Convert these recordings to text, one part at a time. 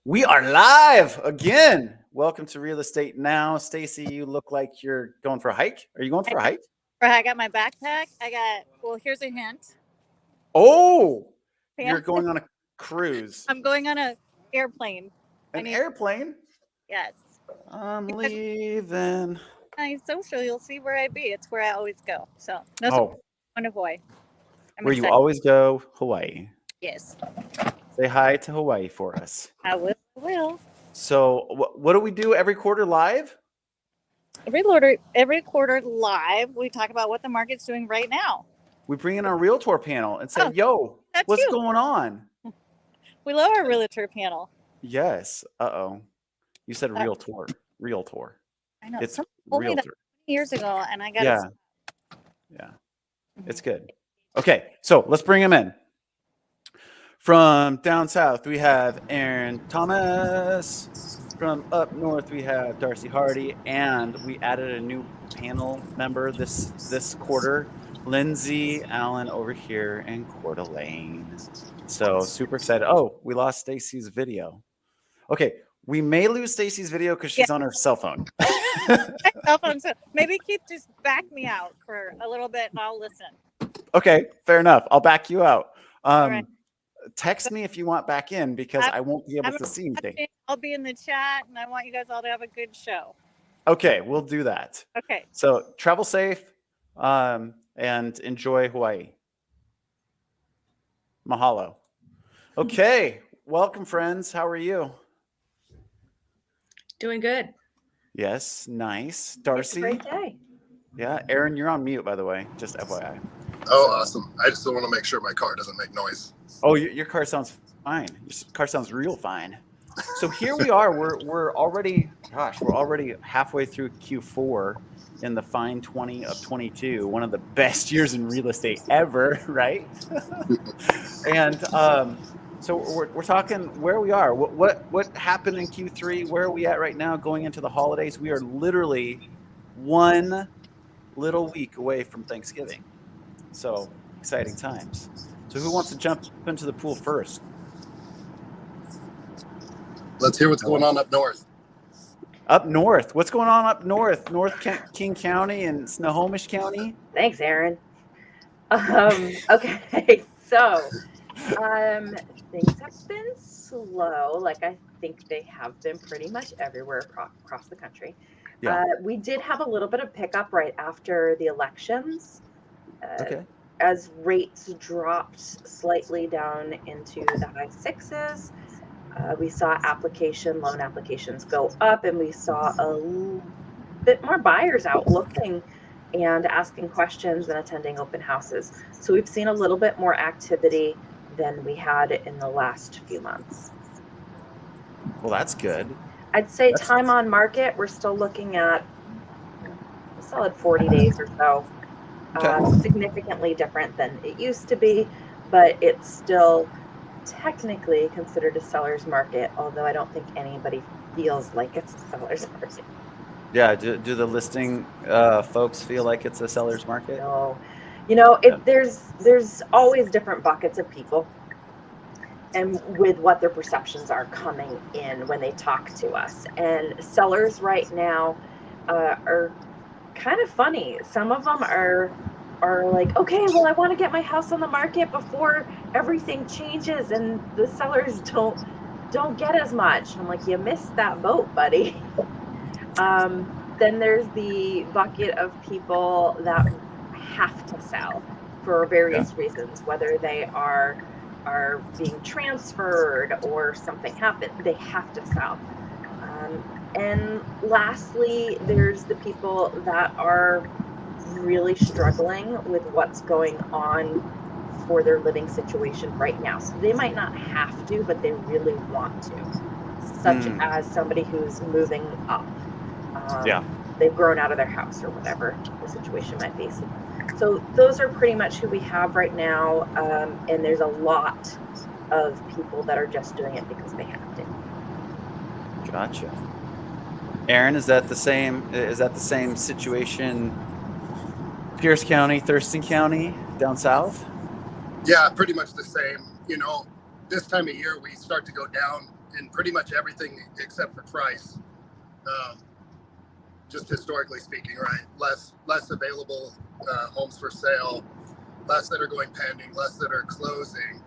We are live again. Welcome to Real Estate Now. Stacy, you look like you're going for a hike. Are you going for a hike? I got my backpack. Well, here's a hint. Oh, Yeah, you're going on a cruise. I'm going on a airplane. I An need, airplane? yes. I'm Because leaving. I'm social, you'll see where I be. It's where I always go. So, no surprise, Oh, I'm going to Hawaii. I'm where you excited. always go, Hawaii. Yes, Say hi to Hawaii for us. I will. I will. So, what do we do every quarter live? Every quarter live, we talk about what the market's doing right now. We bring in our realtor panel and say, Oh, yo, that's what's you. going on? We love our realtor panel. Yes. Uh-oh. You said Uh, realtor. Realtor. I know. It's Someone told me that realtor. years ago, and I got Yeah. it. Yeah. It's good. Okay, so let's bring him in. From down south, we have Aaron Thomas. From up north, we have Darcy Hardy, and we added a new panel member this quarter, Lindsay Allen over here in Coeur d'Alene. So super excited. Oh, we lost Stacy's video. Okay, we may lose Stacy's video because she's on her cell phone. Cell phone, so maybe Keith just back me out for a little bit, and I'll listen. Okay, fair enough. I'll back you out. All right. Text me if you want back in because I won't be able to see anything. I'll be in the chat, and I want you guys all to have a good show. Okay, we'll do that. Okay. So travel safe and enjoy Hawaii. Mahalo. Okay, welcome, friends. How are you? Doing good. Yes, nice. Darcy? It's a great day. Yeah, Aaron, you're on mute, by the way, just FYI. Oh, awesome. I just want to make sure my car doesn't make noise. Oh, your car sounds fine. Your car sounds real fine. So here we are. We're already halfway through Q4 in the fine 20 of 22, one of the best years in real estate ever, right? And so we're talking where we are. What happened in Q3? Where are we at right now going into the holidays? We are literally one little week away from Thanksgiving. So exciting times. So who wants to jump into the pool first? Let's hear what's going on up north. Up north. What's going on up north? King County and Snohomish County? Thanks, Aaron. Okay, so things have been slow. Like I think they have been pretty much everywhere across the country. Yeah. We did have a little bit of pickup right after the elections. Okay. As rates dropped slightly down into the high sixes, we saw loan applications go up, and we saw a bit more buyers out looking and asking questions and attending open houses. So we've seen a little bit more activity than we had in the last few months. Well, that's good. I'd say time on market, we're still looking at a solid 40 days or so. Okay. Significantly different than it used to be, but it's still technically considered a seller's market, although I don't think anybody feels like it's a seller's market. Yeah. Do the listing folks feel like it's a seller's market? No. There's always different buckets of people and with what their perceptions are coming in when they talk to us. And sellers right now are kind of funny. Some of them are like, okay, well, I want to get my house on the market before everything changes, and the sellers don't get as much. I'm like, you missed that boat, buddy. Then there's the bucket of people that have to sell for various reasons, whether they are being transferred or something happened, they have to sell. And lastly, there's the people that are really struggling with what's going on for their living situation right now. So they might not have to, but they really want to, such as somebody who's moving up. They've grown out of their house or whatever the situation might be. So those are pretty much who we have right now. And there's a lot of people that are just doing it because they have to. Gotcha. Aaron, is that the same situation? Pierce County, Thurston County, down south? Yeah, pretty much the same. This time of year we start to go down in pretty much everything except for price. Just historically speaking, right? Less available homes for sale, less that are going pending, less that are closing.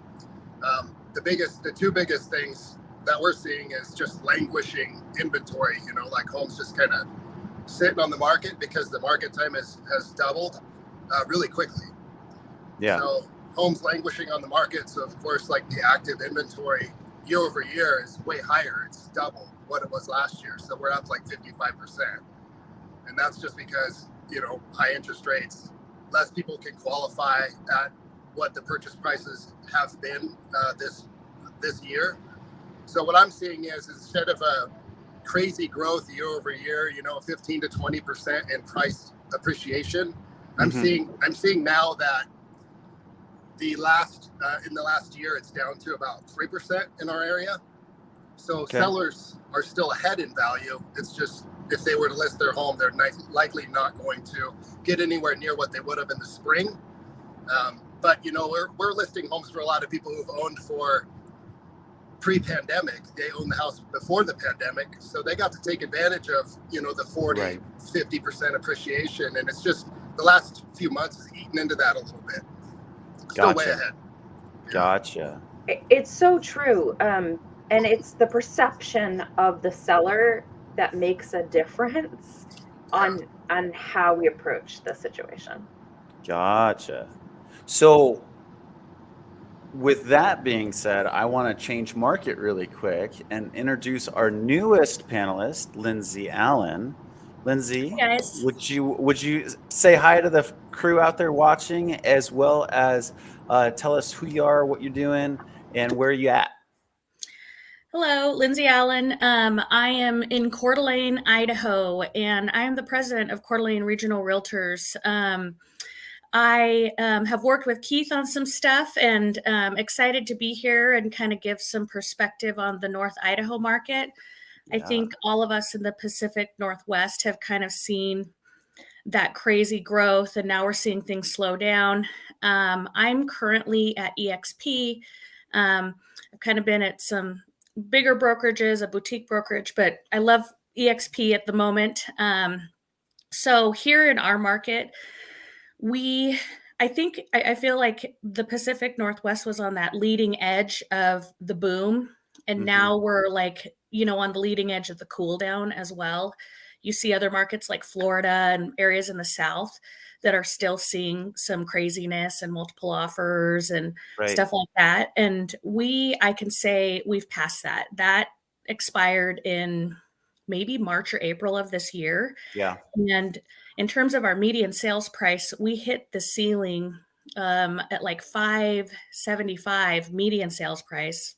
The two biggest things that we're seeing is just languishing inventory. Like homes just kind of sitting on the market because the market time has doubled really quickly. Yeah. So homes languishing on the market. So of course, like the active inventory year over year is way higher. It's double what it was last year. So we're up like 55%. And that's just because, high interest rates, less people can qualify at what the purchase prices have been this year. So what I'm seeing is instead of a crazy growth year over year, 15 to 20% in price appreciation, I'm seeing now that in the last year, it's down to about 3% in our area. So sellers are still ahead in value. It's just, if they were to list their home, they're likely not going to get anywhere near what they would have in the spring. But we're listing homes for a lot of people who've owned for pre-pandemic. They owned the house before the pandemic, so they got to take advantage of the 40, 50% appreciation, and it's just the last few months has eaten into that a little bit. Still way ahead. Gotcha. It's so true. And it's the perception of the seller that makes a difference on how we approach the situation. Gotcha. So with that being said, I want to change market really quick and introduce our newest panelist, Lindsay Allen. Lindsay, Yes. would you say hi to the crew out there watching, as well as tell us who you are, what you're doing, and where you at? Hello, Lindsay Allen. I am in Coeur d'Alene, Idaho, and I am the president of Coeur d'Alene Regional Realtors. I have worked with Keith on some stuff, and excited to be here and kind of give some perspective on the North Idaho market. I think all of us in the Pacific Northwest have kind of seen that crazy growth, and now we're seeing things slow down. I'm currently at EXP. I've kind of been at some bigger brokerages, a boutique brokerage, but I love EXP at the moment. So here in our market, I feel like the Pacific Northwest was on that leading edge of the boom. And now we're like, on the leading edge of the cool down as well. You see other markets like Florida and areas in the South that are still seeing some craziness and multiple offers and stuff like that. And I can say we've passed that. That expired in maybe March or April of this year. Yeah. And in terms of our median sales price, we hit the ceiling at like $575 median sales price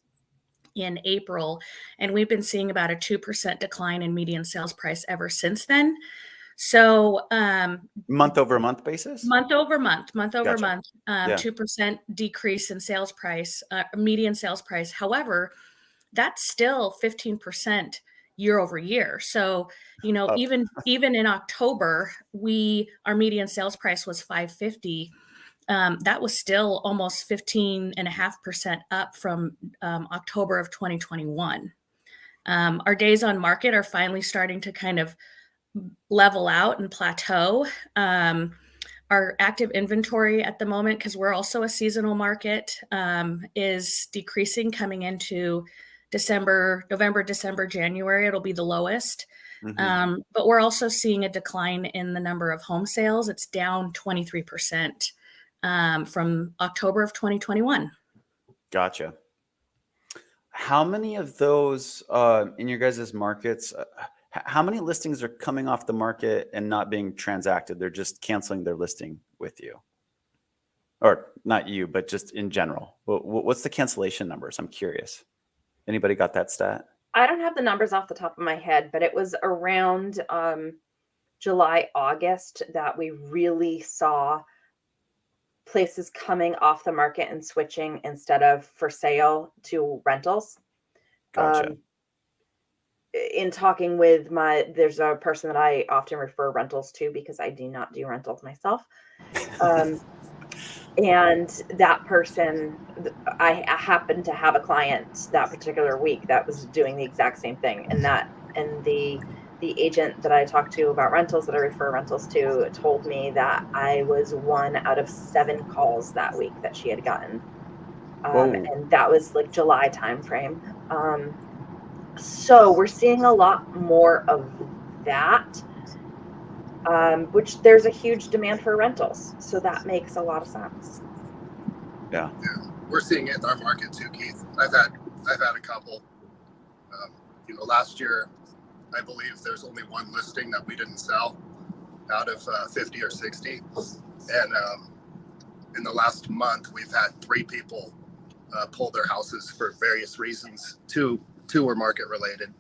in April. And we've been seeing about a 2% decline in median sales price ever since then. So month over month basis? Month over month, Gotcha. 2% decrease in sales price, median sales price. However, that's still 15% year over year. So, even in October, our median sales price was $550. That was still almost 15.5% up from October of 2021. Our days on market are finally starting to kind of level out and plateau. Our active inventory at the moment, because we're also a seasonal market, is decreasing coming into November, December, January. It'll be the lowest. But we're also seeing a decline in the number of home sales. It's down 23% from October of 2021. Gotcha. How many of those in your guys' markets, how many listings are coming off the market and not being transacted? They're just canceling their listing with you. Or not you, but just in general. What's the cancellation numbers? I'm curious. Anybody got that stat? I don't have the numbers off the top of my head, but it was around July, August that we really saw places coming off the market and switching instead of for sale to rentals. Gotcha. In talking with there's a person that I often refer rentals to because I do not do rentals myself. And that person, I happened to have a client that particular week that was doing the exact same thing, and the agent that I talked to about rentals, that I refer rentals to, told me that I was 1 out of 7 calls that week that she had gotten, and that was like July timeframe. So we're seeing a lot more of that, which there's a huge demand for rentals, so that makes a lot of sense. Yeah. We're seeing it in our market too, Keith. I've had a couple. Last year, I believe there's only one listing that we didn't sell out of 50 or 60, and in the last month, we've had 3 people pull their houses for various reasons. Two were market related,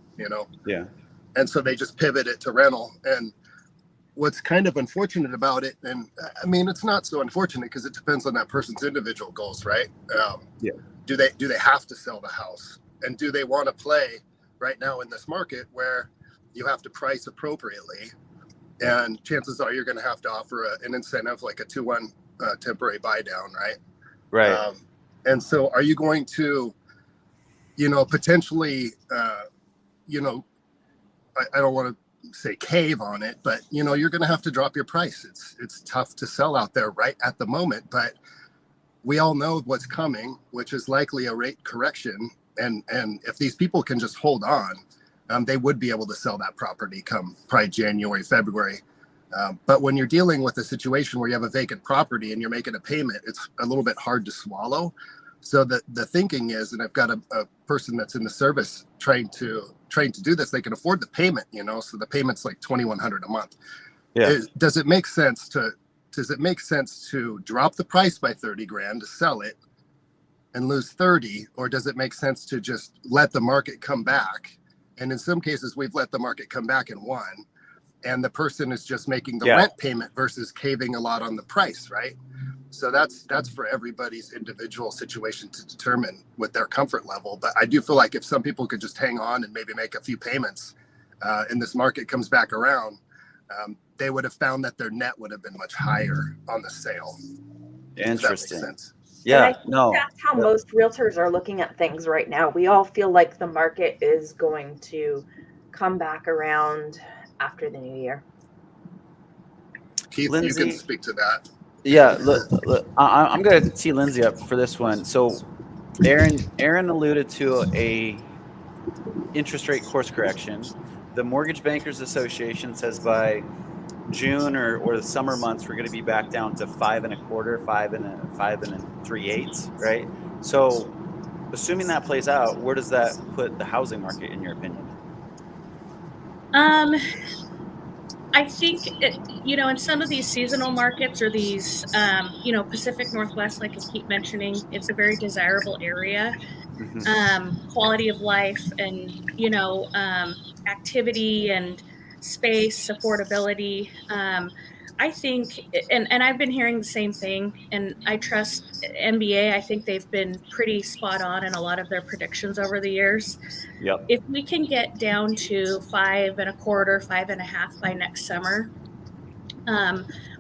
Yeah. and so they just pivoted to rental. And what's kind of unfortunate about it, and I mean, it's not so unfortunate because it depends on that person's individual goals, right? Yeah. Do they have to sell the house, and do they want to play right now in this market where you have to price appropriately, and chances are you're going to have to offer an incentive like a 2-1 temporary buy down, right? Right. And so, are you going to, potentially, I don't want to say cave on it, but you're going to have to drop your price. It's tough to sell out there right at the moment, but we all know what's coming, which is likely a rate correction. And if these people can just hold on, they would be able to sell that property come probably January, February. But when you're dealing with a situation where you have a vacant property and you're making a payment, it's a little bit hard to swallow. So the thinking is, and I've got a person that's in the service trying to do this, they can afford the payment, so the payment's like $2,100 a month. Yeah. Does it make sense to drop the price by 30 grand to sell it and lose 30, or does it make sense to just let the market come back? And in some cases, we've let the market come back and won, and the person is just making the rent payment versus caving a lot on the price, right? So that's for everybody's individual situation to determine with their comfort level. But I do feel like if some people could just hang on and maybe make a few payments, and this market comes back around, they would have found that their net would have been much higher on the sale. Interesting. If that makes sense. Yeah. That's how most realtors are looking at things right now. We all feel like the market is going to come back around after the new year. Keith, Lindsay, you can speak to that. Yeah, look, I'm going to tee Lindsay up for this one. So, Aaron alluded to a interest rate course correction. The Mortgage Bankers Association says by June or the summer months we're going to be back down to 5 1/4, 5 3/8, right? So, assuming that plays out, where does that put the housing market in your opinion? I think, in some of these seasonal markets or these, Pacific Northwest, like I keep mentioning, it's a very desirable area. Quality of life and, activity and space, affordability. I think, and I've been hearing the same thing, and I trust MBA. I think they've been pretty spot on in a lot of their predictions over the years. Yep. If we can get down to 5 1/4, 5 1/2 by next summer,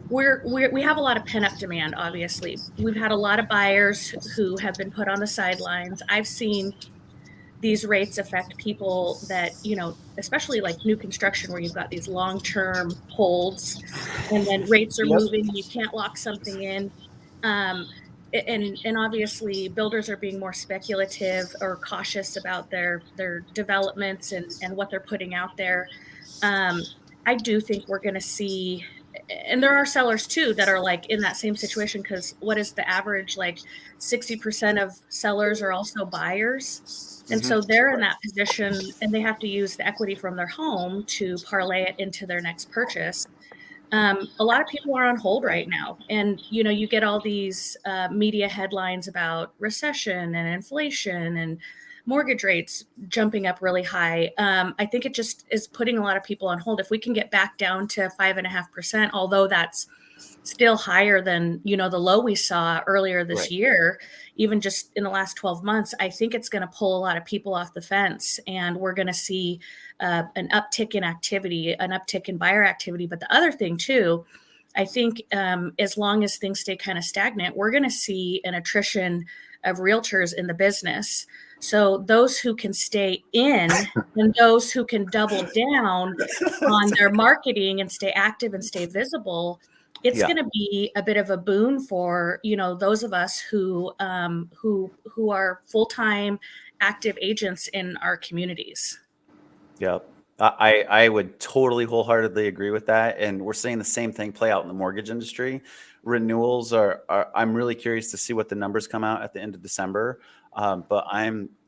we have a lot of pent up demand. Obviously, we've had a lot of buyers who have been put on the sidelines. I've seen these rates affect people that, especially like new construction where you've got these long-term holds and then rates are moving, you can't lock something in. And obviously builders are being more speculative or cautious about their developments and what they're putting out there. I do think we're going to see, and there are sellers too that are like in that same situation, because what is the average? Like 60% of sellers are also buyers. And so they're in that position and they have to use the equity from their home to parlay it into their next purchase. A lot of people are on hold right now. And, you get all these media headlines about recession and inflation and mortgage rates jumping up really high. I think it just is putting a lot of people on hold. If we can get back down to 5.5%, although that's still higher than, the low we saw earlier this year, even just in the last 12 months, I think it's going to pull a lot of people off the fence, and we're going to see an uptick in activity, an uptick in buyer activity. But the other thing too, I think as long as things stay kind of stagnant, we're going to see an attrition of realtors in the business. So those who can stay in and those who can double down on their marketing and stay active and stay visible, it's Yeah. going to be a bit of a boon for, you know, those of us who are full-time active agents in our communities. Yep. I would totally wholeheartedly agree with that. And we're seeing the same thing play out in the mortgage industry. Renewals are I'm really curious to see what the numbers come out at the end of December. But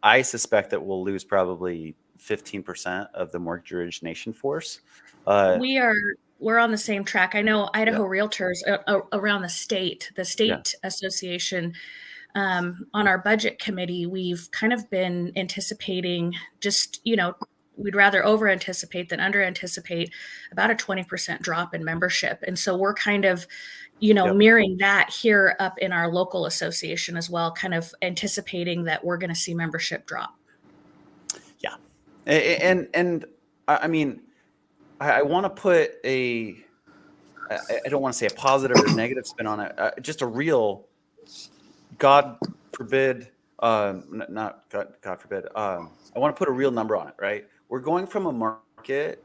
I suspect that we'll lose probably 15% of the mortgage origination force. We're on the same track. I know Idaho Yeah. Realtors around the state Yeah. association, on our budget committee, we've kind of been anticipating just, you know, we'd rather over anticipate than under anticipate about a 20% drop in membership. And so we're kind of, you know, Yep. mirroring that here up in our local association as well, kind of anticipating that we're going to see membership drop. Yeah. And I mean, I want to put I don't want to say a positive or negative spin on it. Just a real, God forbid, not God forbid. I want to put a real number on it, right? We're going from a market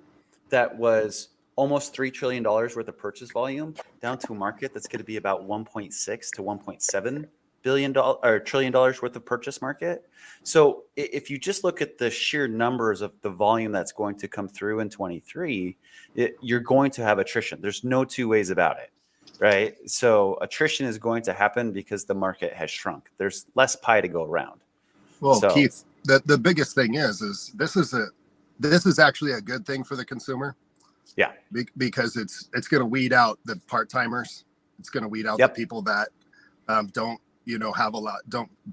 that was almost $3 trillion worth of purchase volume down to a market that's going to be about 1.6 to 1.7 trillion dollars worth of purchase market. So if you just look at the sheer numbers of the volume that's going to come through in 23, you're going to have attrition. There's no two ways about it, right? So attrition is going to happen because the market has shrunk. There's less pie to go around. Well, So- Keith, the biggest thing is this is actually a good thing for the consumer. Yeah. Because it's going to weed out the part-timers. It's going to weed out Yep. the people that don't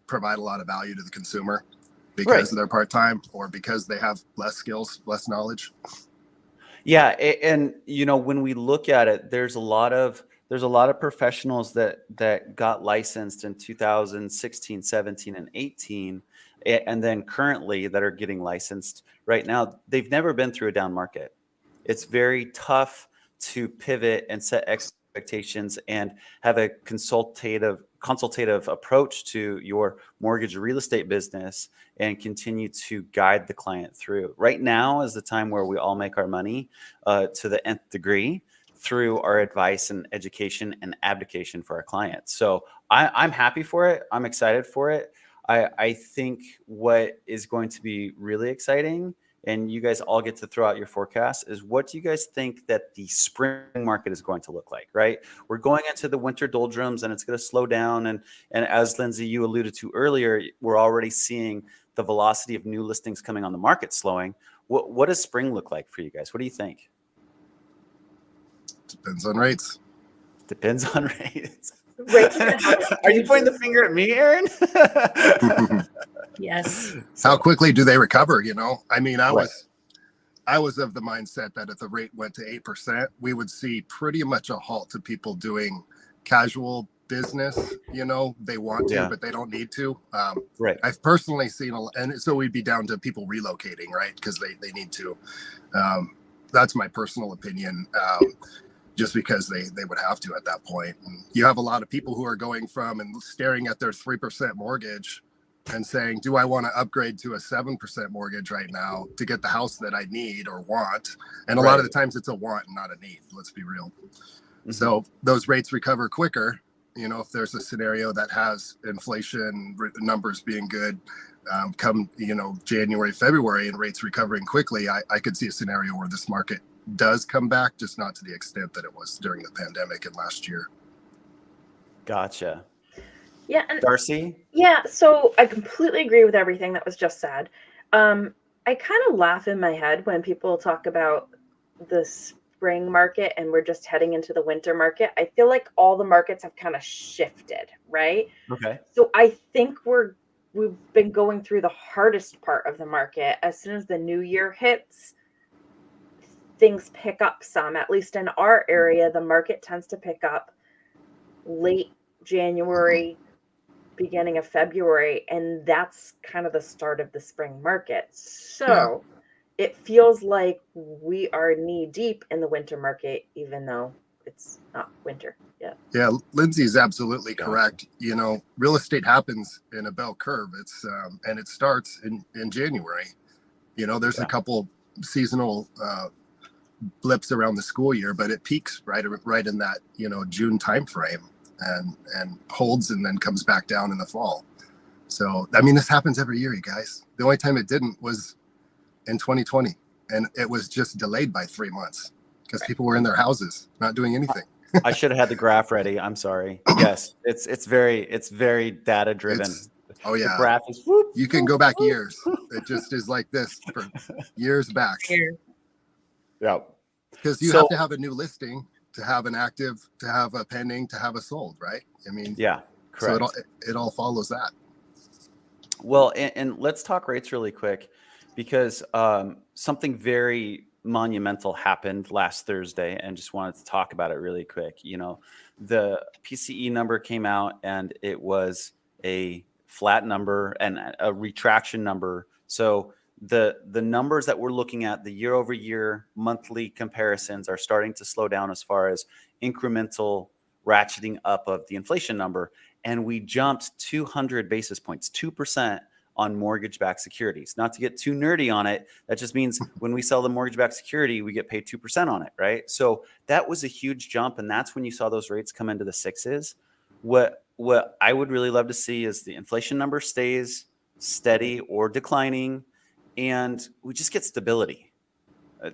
provide a lot of value to the consumer because Right. they're part-time or because they have less skills, less knowledge. Yeah, and you know, when we look at it, there's a lot of professionals that got licensed in 2016, 17, and 18, and then currently that are getting licensed right now. They've never been through a down market. It's very tough to pivot and set expectations and have a consultative approach to your mortgage real estate business and continue to guide the client through. Right now is the time where we all make our money to the nth degree through our advice and education and abdication for our clients. So I'm happy for it. I'm excited for it. I think what is going to be really exciting, and you guys all get to throw out your forecast, is what do you guys think that the spring market is going to look like, right? We're going into the winter doldrums and it's going to slow down. And as Lindsay, you alluded to earlier, we're already seeing the velocity of new listings coming on the market slowing. What does spring look like for you guys? What do you think? Depends on rates. Depends on rates. Rates Are you pointing the finger at me, Aaron? Yes. How quickly do they recover? You know, I mean, I Right. was of the mindset that if the rate went to 8%, we would see pretty much a halt to people doing casual business. You know, they want to, Yeah. but they don't need to. Right. I've personally seen, and so we'd be down to people relocating, right? Because they need to. That's my personal opinion. Just because they would have to at that point. And you have a lot of people who are going from and staring at their 3% mortgage and saying, do I want to upgrade to a 7% mortgage right now to get the house that I need or want? And a lot of the times it's a want and not a need. Let's be real. Mm-hmm. So those rates recover quicker. You know, if there's a scenario that has inflation numbers being good, come, you know, January, February, and rates recovering quickly, I could see a scenario where this market does come back, just not to the extent that it was during the pandemic and last year. Gotcha. Yeah, and Darcy? yeah, so I completely agree with everything that was just said. I kind of laugh in my head when people talk about the spring market and we're just heading into the winter market. I feel like all the markets have kind of shifted, right? Okay. So I think we've been going through the hardest part of the market. As soon as the new year hits, things pick up some. At least in our area, the market tends to pick up late January, beginning of February, and that's kind of the start of the spring market. So it feels like we are knee deep in the winter market, even though it's not winter yet. Yeah, Lindsay's absolutely Yeah. correct. You know, real estate happens in a bell curve. It's and it starts in January. You know, there's Yeah. a couple seasonal blips around the school year, but it peaks right in that, you know, June timeframe and holds and then comes back down in the fall. So I mean, this happens every year, you guys. The only time it didn't was in 2020, and it was just delayed by 3 months because people were in their houses not doing anything. I should have had the graph ready. I'm sorry. Yes, it's very data driven. It's- oh The yeah, graph is whoop, you can go back years. It just is like this for years back. Here. yeah. Because you So- have to have a new listing to have an active, to have a pending, to have a sold, right? I mean, Yeah, correct. so it all follows that. Well, and let's talk rates really quick because something very monumental happened last Thursday and just wanted to talk about it really quick. You know, the PCE number came out and it was a flat number and a retraction number. So the numbers that we're looking at, the year over year monthly comparisons are starting to slow down as far as incremental ratcheting up of the inflation number. And we jumped 200 basis points, 2% on mortgage-backed securities. Not to get too nerdy on it, that just means when we sell the mortgage-backed security, we get paid 2% on it, right? So that was a huge jump, and that's when you saw those rates come into the sixes. What I would really love to see is the inflation number stays steady or declining, and we just get stability.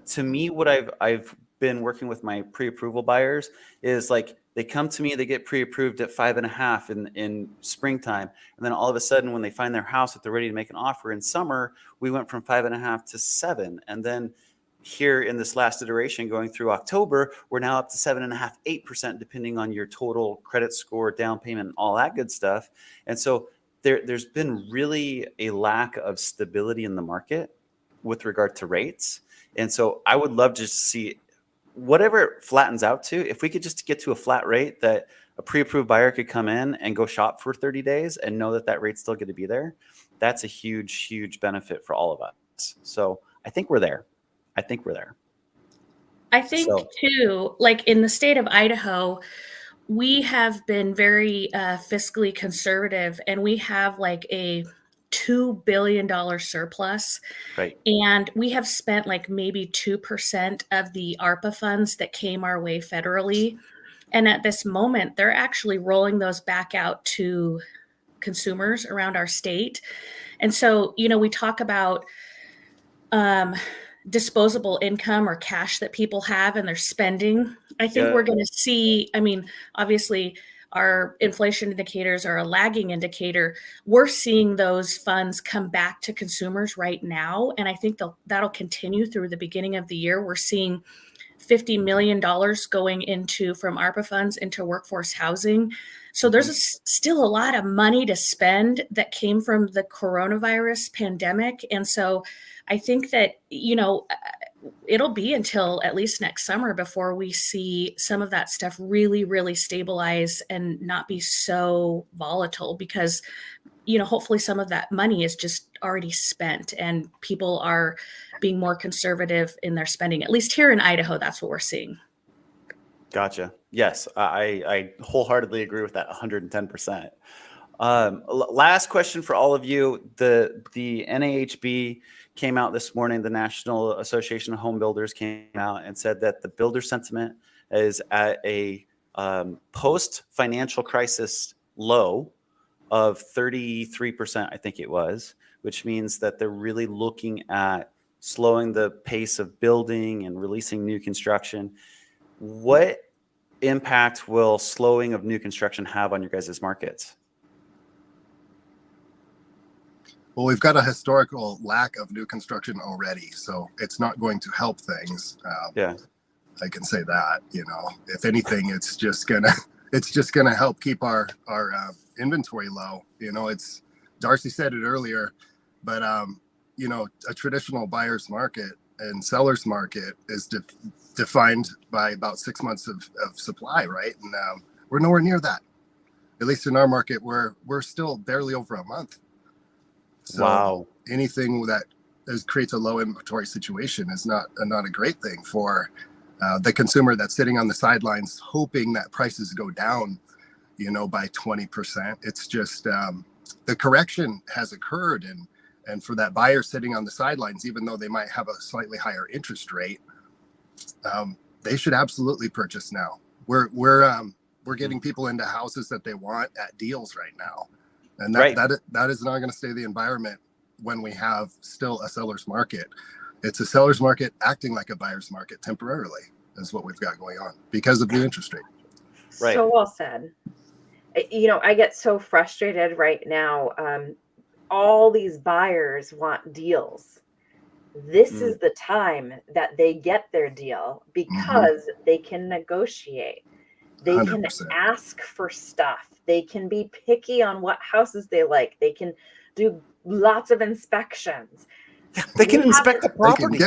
To me, what I've been working with my pre-approval buyers is like they come to me, they get pre-approved at 5.5 in springtime, and then all of a sudden, when they find their house, that they're ready to make an offer in summer, we went from 5.5 to 7, and then here in this last iteration, going through October, we're now up to 7.5, 8%, depending on your total credit score, down payment, and all that good stuff. And so there's been really a lack of stability in the market with regard to rates. And so I would love to see whatever it flattens out to, if we could just get to a flat rate that a pre-approved buyer could come in and go shop for 30 days and know that that rate's still going to be there. That's a huge, huge benefit for all of us. So I think we're there. I think So, too, like in the state of Idaho, we have been very fiscally conservative, and we have like a $2 billion surplus. Right. And we have spent like maybe 2% of the ARPA funds that came our way federally. And at this moment, they're actually rolling those back out to consumers around our state. And so, you know, we talk about disposable income or cash that people have and they're spending. I think we're going to see, I mean, obviously our inflation indicators are a lagging indicator. We're seeing those funds come back to consumers right now. And I think that'll continue through the beginning of the year. We're seeing $50 million going into from ARPA funds into workforce housing. So there's still a lot of money to spend that came from the coronavirus pandemic. And so I think that, you know, it'll be until at least next summer before we see some of that stuff really, really stabilize and not be so volatile because, you know, hopefully some of that money is just already spent and people are being more conservative in their spending. At least here in Idaho, that's what we're seeing. Gotcha. Yes, I wholeheartedly agree with that 110%. Last question for all of you. The NAHB came out this morning, the National Association of Home Builders came out and said that the builder sentiment is at a post-financial crisis low of 33%, I think it was, which means that they're really looking at slowing the pace of building and releasing new construction. What impact will slowing of new construction have on your guys' markets? Well, we've got a historical lack of new construction already, so it's not going to help things. Yeah, I can say that. You know, if anything, it's just gonna help keep our inventory low. You know, it's Darcy said it earlier, but you know, a traditional buyer's market and seller's market is defined by about 6 months of supply, right? And we're nowhere near that. At least in our market, we're still barely over a month. So wow. Anything that creates a low inventory situation is not a great thing for The consumer that's sitting on the sidelines hoping that prices go down, by 20%. It's just the correction has occurred, and for that buyer sitting on the sidelines, even though they might have a slightly higher interest rate, they should absolutely purchase now. We're getting people into houses that they want at deals right now, and that is not going to stay the environment when we have still a seller's market. It's a seller's market acting like a buyer's market temporarily, is what we've got going on because of the interest rate. Right. So well said. I get so frustrated right now. All these buyers want deals. This is the time that they get their deal because they can negotiate. They 100%. can ask for stuff. They can be picky on what houses they like. They can do lots of inspections. They can inspect the property.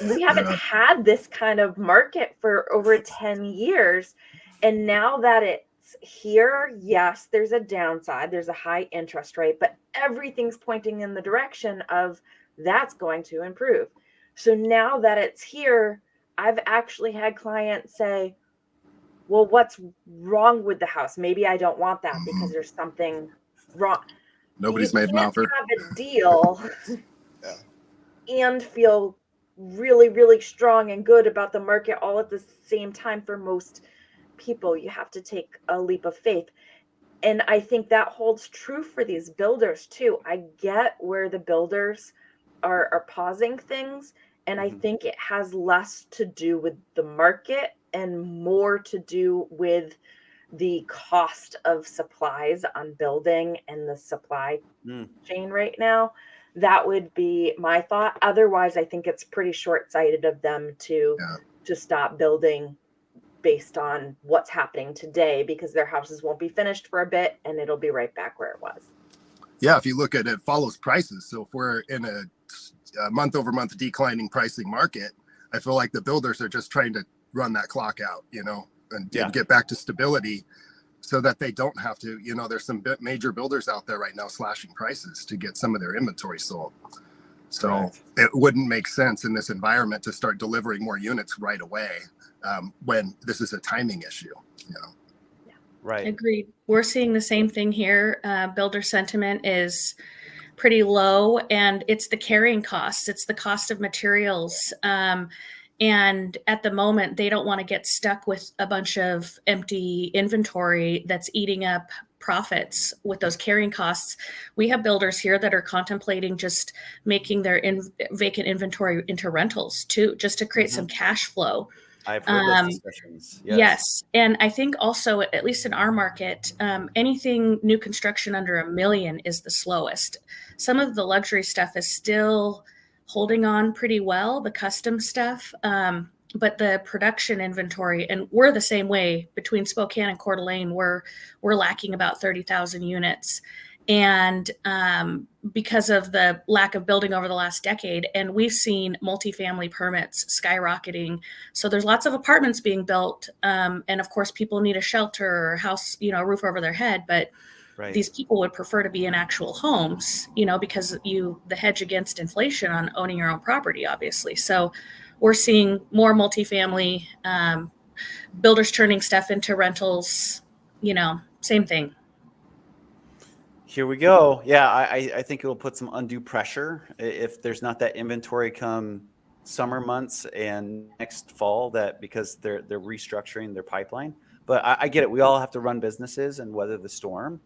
We haven't had this kind of market for over 10 years. And now that it's here, yes, there's a downside. There's a high interest rate, but everything's pointing in the direction of that's going to improve. So now that it's here, I've actually had clients say, well, what's wrong with the house? Maybe I don't want that because there's something wrong. Nobody's made an offer. Have a deal and feel really, really strong and good about the market all at the same time. For most people, you have to take a leap of faith. And I think that holds true for these builders too. I get where the builders are pausing things. And I think it has less to do with the market and more to do with the cost of supplies on building and the supply chain right now. That would be my thought. Otherwise, I think it's pretty short-sighted of them to stop building based on what's happening today, because their houses won't be finished for a bit and it'll be right back where it was. Yeah, if you look at it, follows prices. So if we're in a month-over-month declining pricing market, I feel like the builders are just trying to run that clock out, and get back to stability so that they don't have to, there's some major builders out there right now slashing prices to get some of their inventory sold. So it wouldn't make sense in this environment to start delivering more units right away when this is a timing issue, Right. Agreed. We're seeing the same thing here. Builder sentiment is pretty low, and it's the carrying costs. It's the cost of materials. And at the moment, they don't want to get stuck with a bunch of empty inventory that's eating up profits with those carrying costs. We have builders here that are contemplating just making their vacant inventory into rentals too, just to create some cash flow. I've heard those discussions. Yes. And I think also, at least in our market, anything new construction under $1 million is the slowest. Some of the luxury stuff is still holding on pretty well, the custom stuff, but the production inventory, and we're the same way between Spokane and Coeur d'Alene, we're lacking about 30,000 units. And because of the lack of building over the last decade, and we've seen multifamily permits skyrocketing. So there's lots of apartments being built. And of course, people need a shelter or a house, a roof over their head. But these people would prefer to be in actual homes, because the hedge against inflation on owning your own property, obviously. So we're seeing more multifamily, builders turning stuff into rentals, same thing. Here we go. Yeah, I think it'll put some undue pressure if there's not that inventory come summer months and next fall, that because they're restructuring their pipeline. But I get it. We all have to run businesses and weather the storm.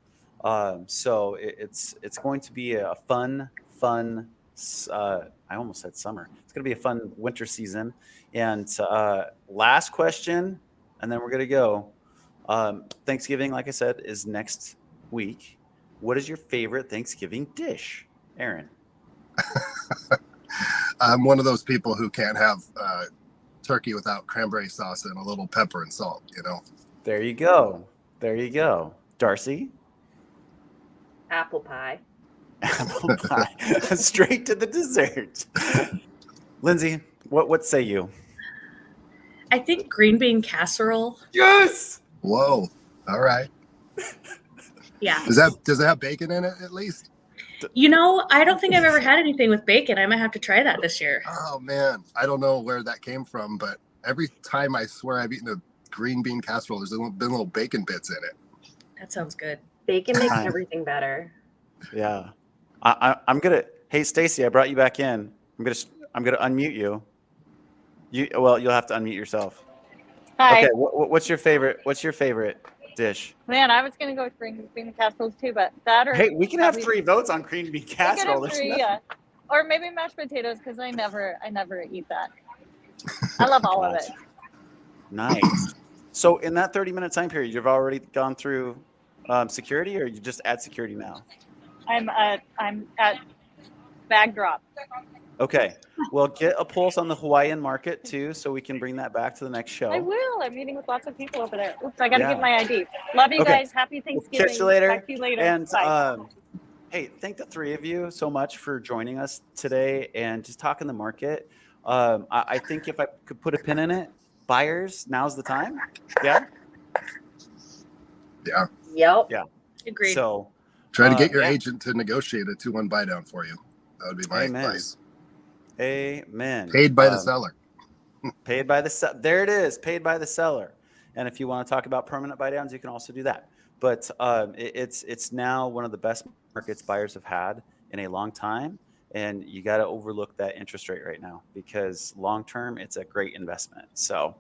So it's going to be a fun. I almost said summer. It's going to be a fun winter season. And last question, and then we're going to go. Thanksgiving, like I said, is next week. What is your favorite Thanksgiving dish, Aaron? I'm one of those people who can't have turkey without cranberry sauce and a little pepper and salt, There you go. Darcy? Apple pie. Apple pie. Straight to the dessert. Lindsay, what say you? I think green bean casserole. Yes. Whoa. All right. Yeah. Does it have bacon in it at least? I don't think I've ever had anything with bacon. I might have to try that this year. Oh man, I don't know where that came from, but Every time I swear I've eaten a green bean casserole, there's been little bacon bits in it. That sounds good. Bacon makes Nice. everything better. Yeah. I'm gonna. Hey, Stacy, I brought you back in. I'm gonna unmute you. Well, you'll have to unmute yourself. Hi. Okay. What's your favorite? What's your favorite dish? Man, I was gonna go with green bean casseroles too, but that or Hey, we can have probably- 3 votes on green bean we could casserole. have There's 3, nothing- yeah. Or maybe mashed potatoes because I never eat that. I love all of it. Nice. So in that 30-minute time period, you've already gone through security, or you just at security now? I'm at bag drop. Okay. Well, get a pulse on the Hawaiian market too, so we can bring that back to the next show. I will. I'm meeting with lots of people over there. Oops, I gotta Yeah. give my ID. Love you Okay. guys. Happy Thanksgiving. Catch you later. Talk to you later. And Bye. hey, thank the 3 of you so much for joining us today and just talking the market. I think if I could put a pin in it, buyers, now's the time. Yeah. Yeah. Yep. Yeah. Agreed. So Try to get your yeah. agent to negotiate a 2-1 buy down for you. That would be my Amen. advice. amen. Paid by the seller. Paid by the there it is, paid by the seller. And if you want to talk about permanent buy downs, you can also do that. But it's now one of the best markets buyers have had in a long time, and you got to overlook that interest rate right now because long term it's a great investment. So,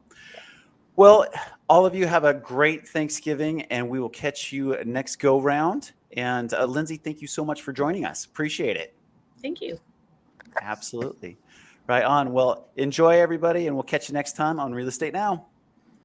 well, all of you have a great Thanksgiving, and we will catch you next go round. And Lindsay, thank you so much for joining us. Appreciate it. Thank you. Absolutely. Right on. Well, enjoy everybody, and we'll catch you next time on Real Estate Now.